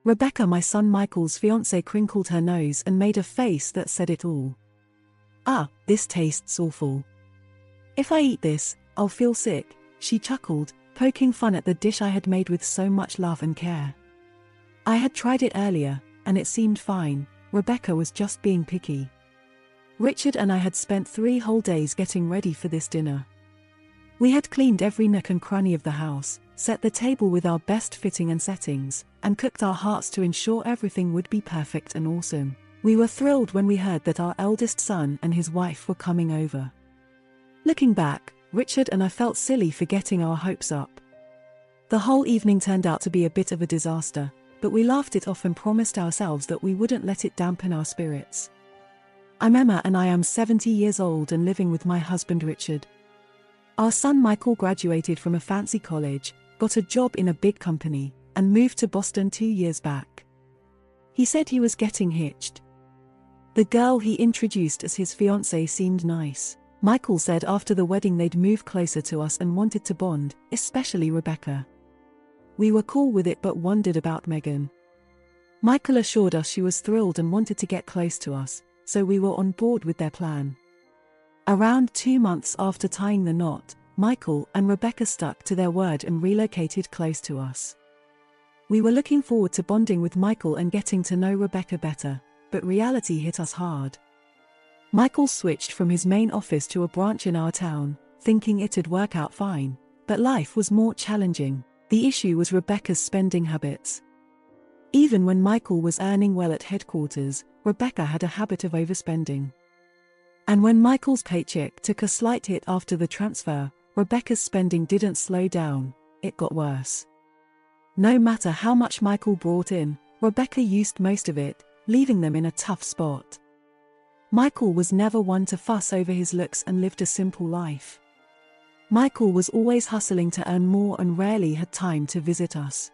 Rebecca, my son Michael's fiancée, crinkled her nose and made a face that said it all. "Ah, this tastes awful. If I eat this, I'll feel sick," she chuckled, poking fun at the dish I had made with so much love and care. I had tried it earlier, and it seemed fine. Rebecca was just being picky. Richard and I had spent 3 whole days getting ready for this dinner. We had cleaned every nook and cranny of the house, set the table with our best fitting and settings, and cooked our hearts to ensure everything would be perfect and awesome. We were thrilled when we heard that our eldest son and his wife were coming over. Looking back, Richard and I felt silly for getting our hopes up. The whole evening turned out to be a bit of a disaster, but we laughed it off and promised ourselves that we wouldn't let it dampen our spirits. I'm Emma and I am 70 years old and living with my husband Richard. Our son Michael graduated from a fancy college, got a job in a big company, and moved to Boston 2 years back. He said he was getting hitched. The girl he introduced as his fiancée seemed nice. Michael said after the wedding they'd move closer to us and wanted to bond, especially Rebecca. We were cool with it but wondered about Megan. Michael assured us she was thrilled and wanted to get close to us, so we were on board with their plan. Around 2 months after tying the knot, Michael and Rebecca stuck to their word and relocated close to us. We were looking forward to bonding with Michael and getting to know Rebecca better, but reality hit us hard. Michael switched from his main office to a branch in our town, thinking it'd work out fine, but life was more challenging. The issue was Rebecca's spending habits. Even when Michael was earning well at headquarters, Rebecca had a habit of overspending. And when Michael's paycheck took a slight hit after the transfer, Rebecca's spending didn't slow down, it got worse. No matter how much Michael brought in, Rebecca used most of it, leaving them in a tough spot. Michael was never one to fuss over his looks and lived a simple life. Michael was always hustling to earn more and rarely had time to visit us.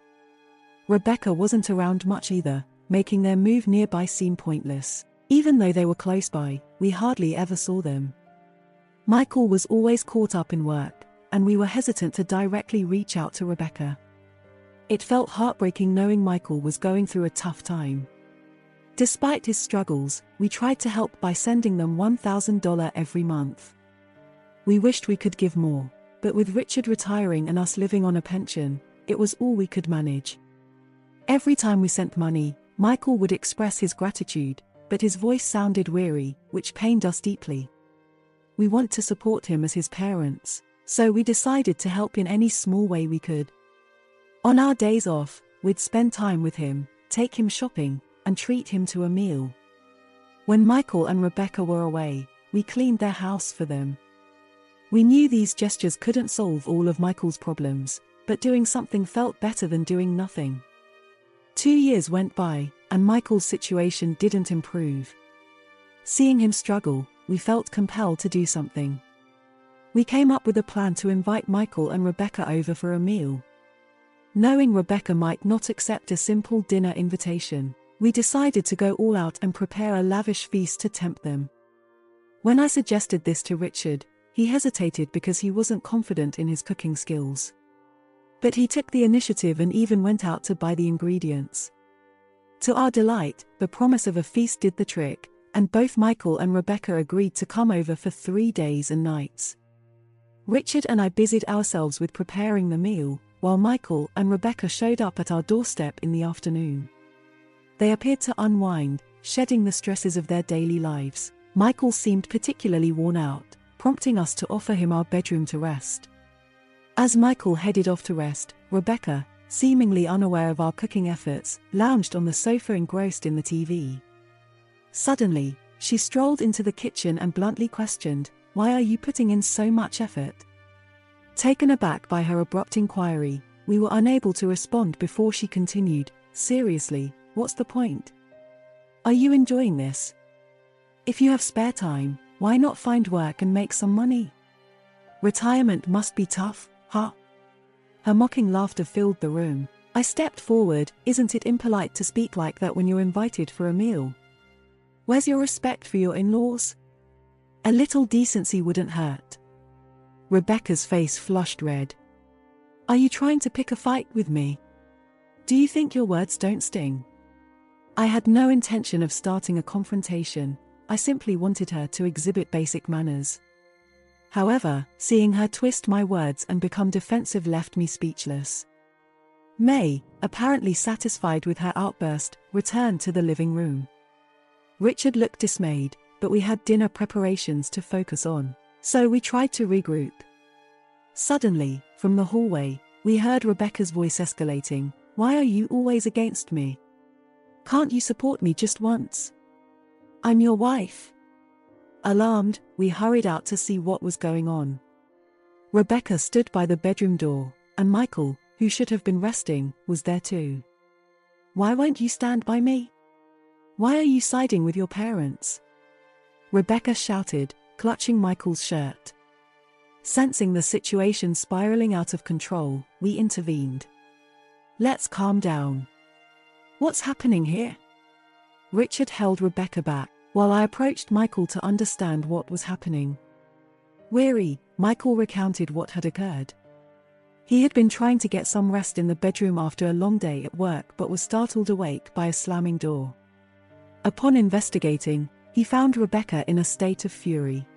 Rebecca wasn't around much either, making their move nearby seem pointless. Even though they were close by, we hardly ever saw them. Michael was always caught up in work, and we were hesitant to directly reach out to Rebecca. It felt heartbreaking knowing Michael was going through a tough time. Despite his struggles, we tried to help by sending them $1,000 every month. We wished we could give more, but with Richard retiring and us living on a pension, it was all we could manage. Every time we sent money, Michael would express his gratitude, but his voice sounded weary, which pained us deeply. We want to support him as his parents, so we decided to help in any small way we could. On our days off, we'd spend time with him, take him shopping, and treat him to a meal. When Michael and Rebecca were away, we cleaned their house for them. We knew these gestures couldn't solve all of Michael's problems, but doing something felt better than doing nothing. 2 years went by, and Michael's situation didn't improve. Seeing him struggle, we felt compelled to do something. We came up with a plan to invite Michael and Rebecca over for a meal. Knowing Rebecca might not accept a simple dinner invitation, we decided to go all out and prepare a lavish feast to tempt them. When I suggested this to Richard, he hesitated because he wasn't confident in his cooking skills. But he took the initiative and even went out to buy the ingredients. To our delight, the promise of a feast did the trick, and both Michael and Rebecca agreed to come over for 3 days and nights. Richard and I busied ourselves with preparing the meal, while Michael and Rebecca showed up at our doorstep in the afternoon. They appeared to unwind, shedding the stresses of their daily lives. Michael seemed particularly worn out, prompting us to offer him our bedroom to rest. As Michael headed off to rest, Rebecca, seemingly unaware of our cooking efforts, lounged on the sofa engrossed in the TV. Suddenly, she strolled into the kitchen and bluntly questioned, "Why are you putting in so much effort?" Taken aback by her abrupt inquiry, we were unable to respond before she continued, "Seriously, what's the point? Are you enjoying this? If you have spare time, why not find work and make some money? Retirement must be tough, huh?" Her mocking laughter filled the room. I stepped forward. "Isn't it impolite to speak like that when you're invited for a meal? Where's your respect for your in-laws? A little decency wouldn't hurt." Rebecca's face flushed red. "Are you trying to pick a fight with me?" Do you think your words don't sting? I had no intention of starting a confrontation, I simply wanted her to exhibit basic manners. However, seeing her twist my words and become defensive left me speechless. May, apparently satisfied with her outburst, returned to the living room. Richard looked dismayed, but we had dinner preparations to focus on, so we tried to regroup. Suddenly, from the hallway, we heard Rebecca's voice escalating. Why are you always against me? Can't you support me just once? I'm your wife. Alarmed, we hurried out to see what was going on. Rebecca stood by the bedroom door, and Michael, who should have been resting, was there too. Why won't you stand by me? Why are you siding with your parents? Rebecca shouted, clutching Michael's shirt. Sensing the situation spiraling out of control, we intervened. Let's calm down. What's happening here? Richard held Rebecca back, while I approached Michael to understand what was happening. Weary, Michael recounted what had occurred. He had been trying to get some rest in the bedroom after a long day at work but was startled awake by a slamming door. Upon investigating, he found Rebecca in a state of fury.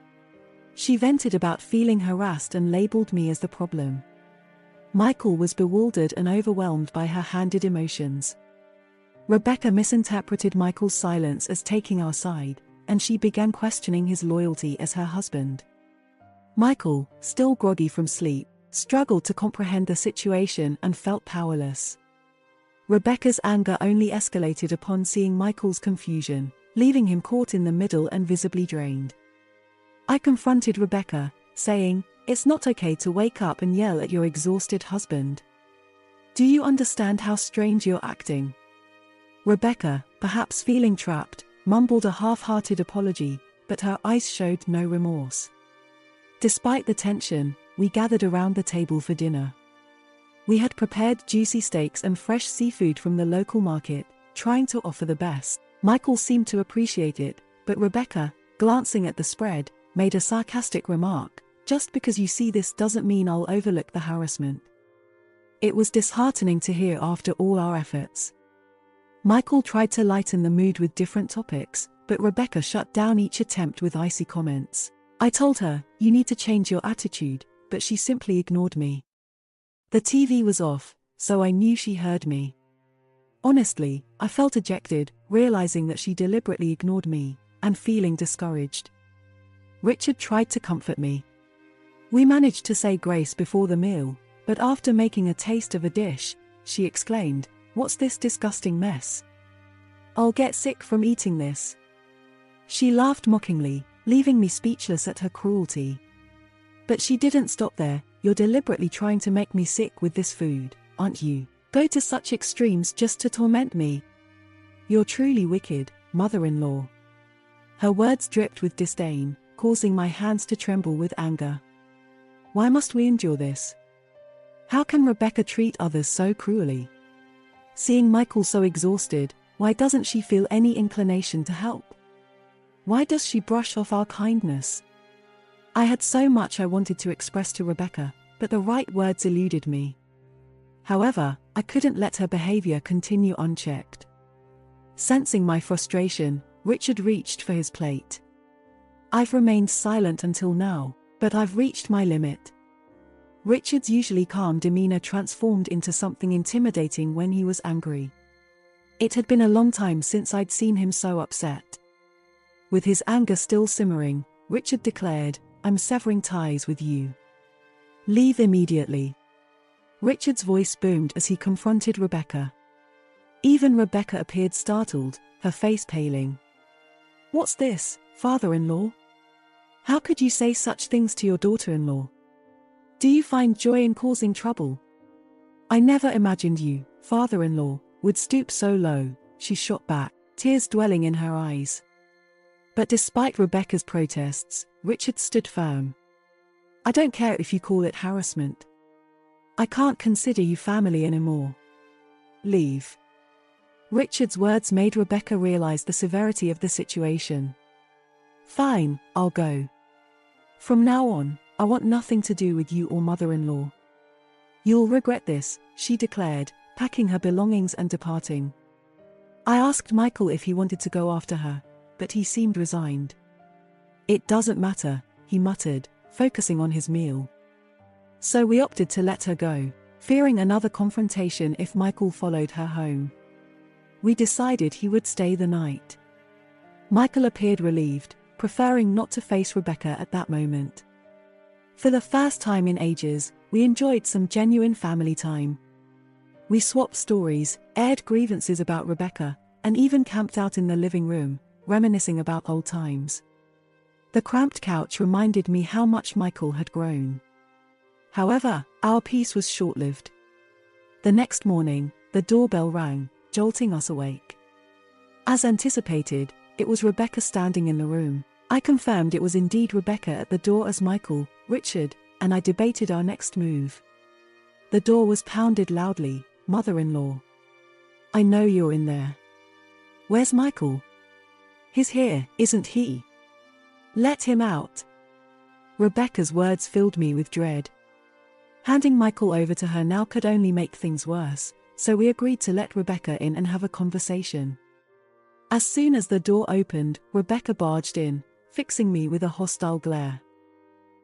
She vented about feeling harassed and labeled me as the problem. Michael was bewildered and overwhelmed by her handed emotions. Rebecca misinterpreted Michael's silence as taking our side, and she began questioning his loyalty as her husband. Michael, still groggy from sleep, struggled to comprehend the situation and felt powerless. Rebecca's anger only escalated upon seeing Michael's confusion, leaving him caught in the middle and visibly drained. I confronted Rebecca, saying, "It's not okay to wake up and yell at your exhausted husband. Do you understand how strange you're acting?" Rebecca, perhaps feeling trapped, mumbled a half-hearted apology, but her eyes showed no remorse. Despite the tension, we gathered around the table for dinner. We had prepared juicy steaks and fresh seafood from the local market, trying to offer the best. Michael seemed to appreciate it, but Rebecca, glancing at the spread, made a sarcastic remark, "Just because you see this doesn't mean I'll overlook the harassment." It was disheartening to hear after all our efforts. Michael tried to lighten the mood with different topics, but Rebecca shut down each attempt with icy comments. I told her, "You need to change your attitude," but she simply ignored me. The TV was off, so I knew she heard me. Honestly, I felt ejected, realizing that she deliberately ignored me, and feeling discouraged. Richard tried to comfort me. We managed to say grace before the meal, but after making a taste of a dish, she exclaimed, "What's this disgusting mess? I'll get sick from eating this." She laughed mockingly, leaving me speechless at her cruelty. But she didn't stop there. "You're deliberately trying to make me sick with this food, aren't you? Go to such extremes just to torment me. You're truly wicked, mother-in-law." Her words dripped with disdain, causing my hands to tremble with anger. Why must we endure this? How can Rebecca treat others so cruelly? Seeing Michael so exhausted, why doesn't she feel any inclination to help? Why does she brush off our kindness? I had so much I wanted to express to Rebecca, but the right words eluded me. However, I couldn't let her behavior continue unchecked. Sensing my frustration, Richard reached for his plate. I've remained silent until now, but I've reached my limit. Richard's usually calm demeanor transformed into something intimidating when he was angry. It had been a long time since I'd seen him so upset. With his anger still simmering, Richard declared, "I'm severing ties with you. Leave immediately." Richard's voice boomed as he confronted Rebecca. Even Rebecca appeared startled, her face paling. "What's this, father-in-law? How could you say such things to your daughter-in-law? Do you find joy in causing trouble? I never imagined you, father-in-law, would stoop so low," she shot back, tears dwelling in her eyes. But despite Rebecca's protests, Richard stood firm. "I don't care if you call it harassment. I can't consider you family anymore. Leave." Richard's words made Rebecca realize the severity of the situation. "Fine, I'll go. From now on, I want nothing to do with you or mother-in-law. You'll regret this," she declared, packing her belongings and departing. I asked Michael if he wanted to go after her, but he seemed resigned. "It doesn't matter," he muttered, focusing on his meal. So we opted to let her go, fearing another confrontation if Michael followed her home. We decided he would stay the night. Michael appeared relieved, preferring not to face Rebecca at that moment. For the first time in ages, we enjoyed some genuine family time. We swapped stories, aired grievances about Rebecca, and even camped out in the living room, reminiscing about old times. The cramped couch reminded me how much Michael had grown. However, our peace was short-lived. The next morning, the doorbell rang, jolting us awake. As anticipated, it was Rebecca standing in the room. I confirmed it was indeed Rebecca at the door as Michael, Richard, and I debated our next move. The door was pounded loudly. "Mother-in-law. I know you're in there. Where's Michael?" "He's here, isn't he? Let him out." Rebecca's words filled me with dread. Handing Michael over to her now could only make things worse, so we agreed to let Rebecca in and have a conversation. As soon as the door opened, Rebecca barged in, fixing me with a hostile glare.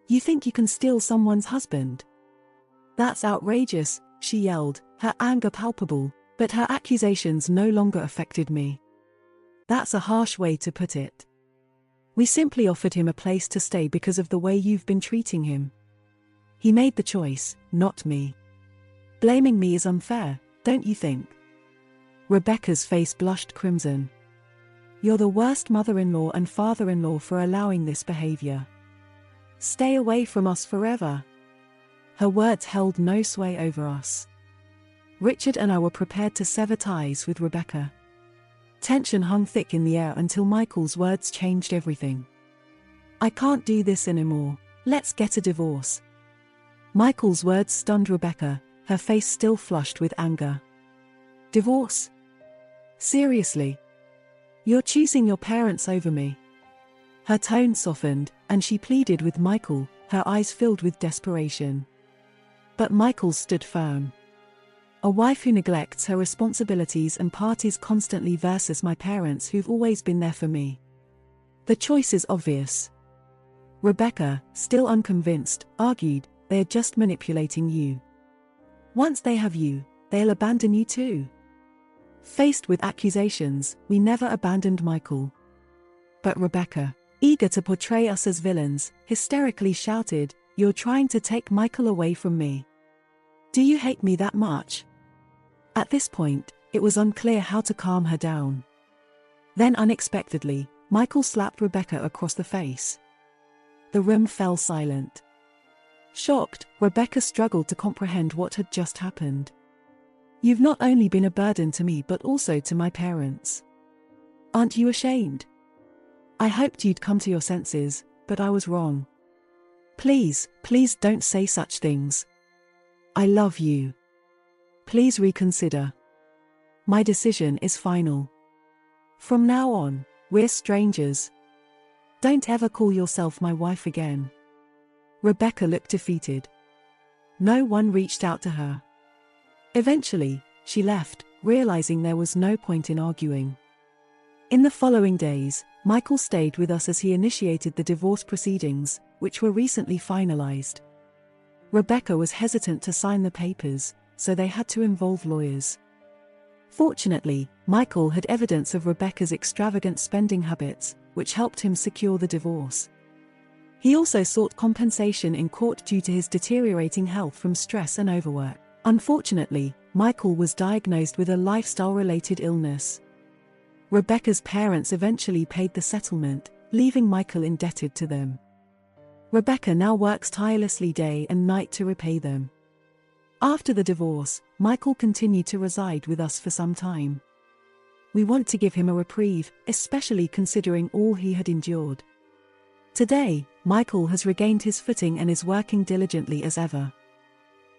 "You think you can steal someone's husband? That's outrageous," she yelled, her anger palpable, but her accusations no longer affected me. "That's a harsh way to put it. We simply offered him a place to stay because of the way you've been treating him. He made the choice, not me. Blaming me is unfair, don't you think?" Rebecca's face blushed crimson. "You're the worst mother-in-law and father-in-law for allowing this behavior. Stay away from us forever." Her words held no sway over us. Richard and I were prepared to sever ties with Rebecca. Tension hung thick in the air until Michael's words changed everything. "I can't do this anymore. Let's get a divorce." Michael's words stunned Rebecca, her face still flushed with anger. "Divorce? Seriously? You're choosing your parents over me?" Her tone softened, and she pleaded with Michael, her eyes filled with desperation. But Michael stood firm. "A wife who neglects her responsibilities and parties constantly versus my parents who've always been there for me. The choice is obvious." Rebecca, still unconvinced, argued, "They're just manipulating you. Once they have you, they'll abandon you too." Faced with accusations, we never abandoned Michael. But Rebecca, eager to portray us as villains, hysterically shouted, "You're trying to take Michael away from me. Do you hate me that much?" At this point, it was unclear how to calm her down. Then unexpectedly, Michael slapped Rebecca across the face. The room fell silent. Shocked, Rebecca struggled to comprehend what had just happened. "You've not only been a burden to me but also to my parents. Aren't you ashamed? I hoped you'd come to your senses, but I was wrong. Please, please don't say such things. I love you. Please reconsider. My decision is final. From now on, we're strangers. Don't ever call yourself my wife again." Rebecca looked defeated. No one reached out to her. Eventually, she left, realizing there was no point in arguing. In the following days, Michael stayed with us as he initiated the divorce proceedings, which were recently finalized. Rebecca was hesitant to sign the papers, so they had to involve lawyers. Fortunately, Michael had evidence of Rebecca's extravagant spending habits, which helped him secure the divorce. He also sought compensation in court due to his deteriorating health from stress and overwork. Unfortunately, Michael was diagnosed with a lifestyle-related illness. Rebecca's parents eventually paid the settlement, leaving Michael indebted to them. Rebecca now works tirelessly day and night to repay them. After the divorce, Michael continued to reside with us for some time. We want to give him a reprieve, especially considering all he had endured. Today, Michael has regained his footing and is working diligently as ever.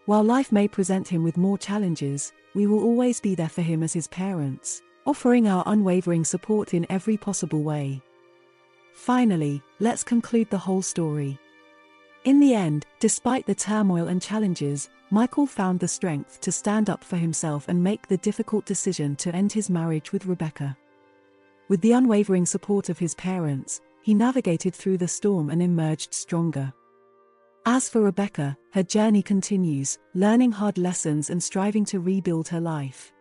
While life may present him with more challenges, we will always be there for him as his parents, offering our unwavering support in every possible way. Finally, let's conclude the whole story. In the end, despite the turmoil and challenges, Michael found the strength to stand up for himself and make the difficult decision to end his marriage with Rebecca. With the unwavering support of his parents, he navigated through the storm and emerged stronger. As for Rebecca, her journey continues, learning hard lessons and striving to rebuild her life.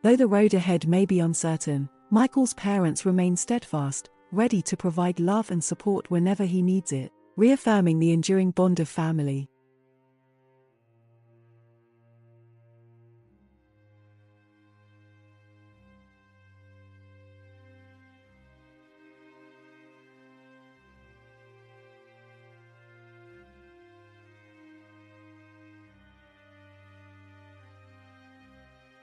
Though the road ahead may be uncertain, Michael's parents remain steadfast, ready to provide love and support whenever he needs it, reaffirming the enduring bond of family.